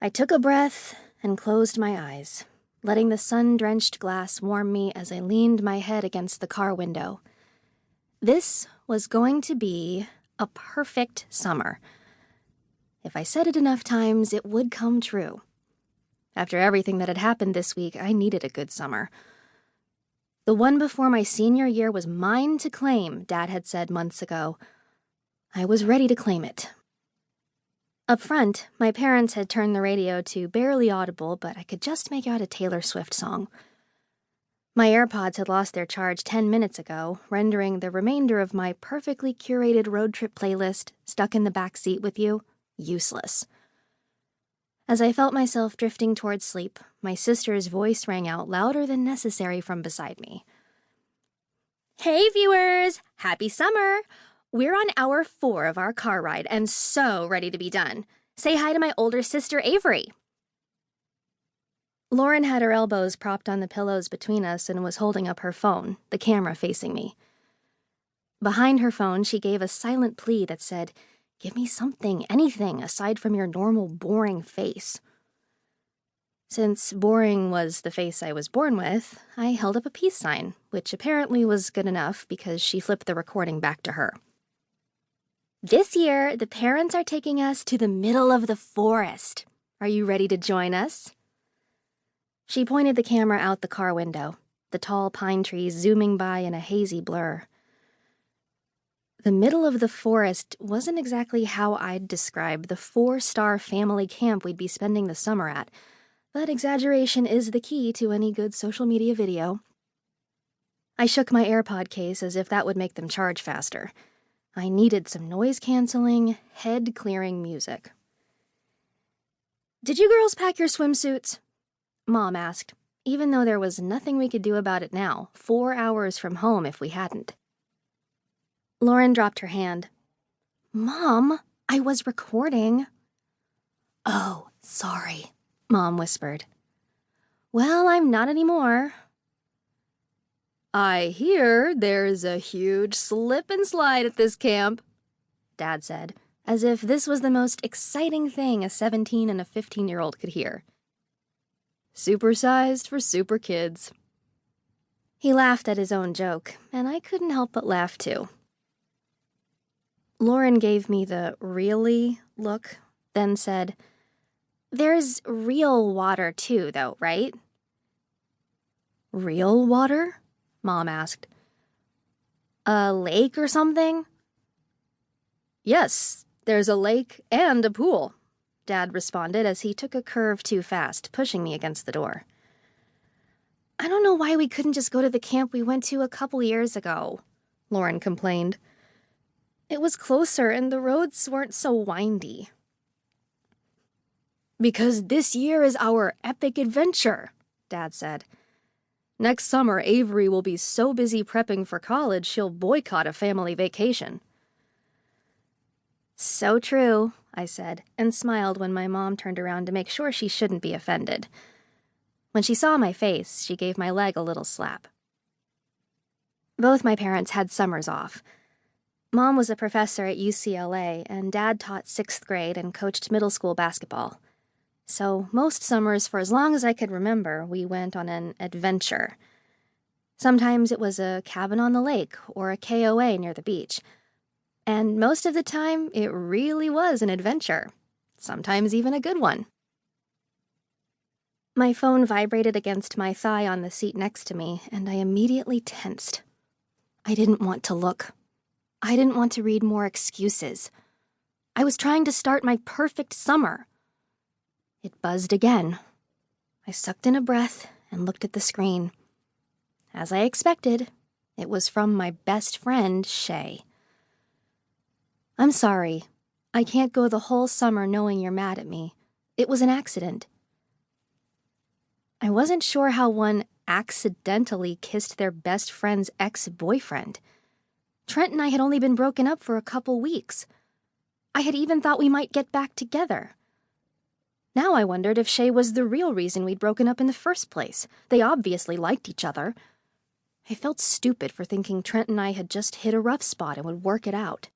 I took a breath and closed my eyes, letting the sun-drenched glass warm me as I leaned my head against the car window. This was going to be a perfect summer. If I said it enough times, it would come true. After everything that had happened this week, I needed a good summer. The one before my senior year was mine to claim, Dad had said months ago. I was ready to claim it. Up front, my parents had turned the radio to barely audible, but I could just make out a Taylor Swift song. My AirPods had lost their charge 10 minutes ago, rendering the remainder of my perfectly curated road trip playlist, Stuck in the Back Seat with You, useless. As I felt myself drifting towards sleep, my sister's voice rang out louder than necessary from beside me. Hey viewers! Happy summer! We're on hour 4 of our car ride and so ready to be done. Say hi to my older sister, Avery. Lauren had her elbows propped on the pillows between us and was holding up her phone, the camera facing me. Behind her phone, she gave a silent plea that said, "Give me something, anything, aside from your normal, boring face." Since boring was the face I was born with, I held up a peace sign, which apparently was good enough because she flipped the recording back to her. This year, the parents are taking us to the middle of the forest. Are you ready to join us? She pointed the camera out the car window, the tall pine trees zooming by in a hazy blur. The middle of the forest wasn't exactly how I'd describe the 4-star family camp we'd be spending the summer at, but exaggeration is the key to any good social media video. I shook my AirPod case as if that would make them charge faster. I needed some noise-canceling, head-clearing music. "Did you girls pack your swimsuits?" Mom asked, even though there was nothing we could do about it now, 4 hours from home if we hadn't. Lauren dropped her hand. "Mom, I was recording." "Oh, sorry," Mom whispered. "Well, I'm not anymore." "I hear there's a huge slip and slide at this camp," Dad said, as if this was the most exciting thing a 17 and a 15-year-old could hear. "Supersized for super kids." He laughed at his own joke, and I couldn't help but laugh too. Lauren gave me the "really" look, then said, "There's real water too, though, right?" "Real water?" Mom asked. "A lake or something?" "Yes, there's a lake and a pool," Dad responded as he took a curve too fast, pushing me against the door. "I don't know why we couldn't just go to the camp we went to a couple years ago," Lauren complained. "It was closer and the roads weren't so windy." "Because this year is our epic adventure," Dad said. "Next summer, Avery will be so busy prepping for college she'll boycott a family vacation." "So true," I said, and smiled when my mom turned around to make sure she shouldn't be offended. When she saw my face, she gave my leg a little slap. Both my parents had summers off. Mom was a professor at UCLA, and Dad taught 6th grade and coached middle school basketball. So most summers, for as long as I could remember, we went on an adventure. Sometimes it was a cabin on the lake or a KOA near the beach. And most of the time, it really was an adventure. Sometimes even a good one. My phone vibrated against my thigh on the seat next to me, and I immediately tensed. I didn't want to look. I didn't want to read more excuses. I was trying to start my perfect summer. It buzzed again. I sucked in a breath and looked at the screen. As I expected, it was from my best friend, Shay. "I'm sorry. I can't go the whole summer knowing you're mad at me. It was an accident." I wasn't sure how one accidentally kissed their best friend's ex-boyfriend. Trent and I had only been broken up for a couple weeks. I had even thought we might get back together. Now I wondered if Shay was the real reason we'd broken up in the first place. They obviously liked each other. I felt stupid for thinking Trent and I had just hit a rough spot and would work it out.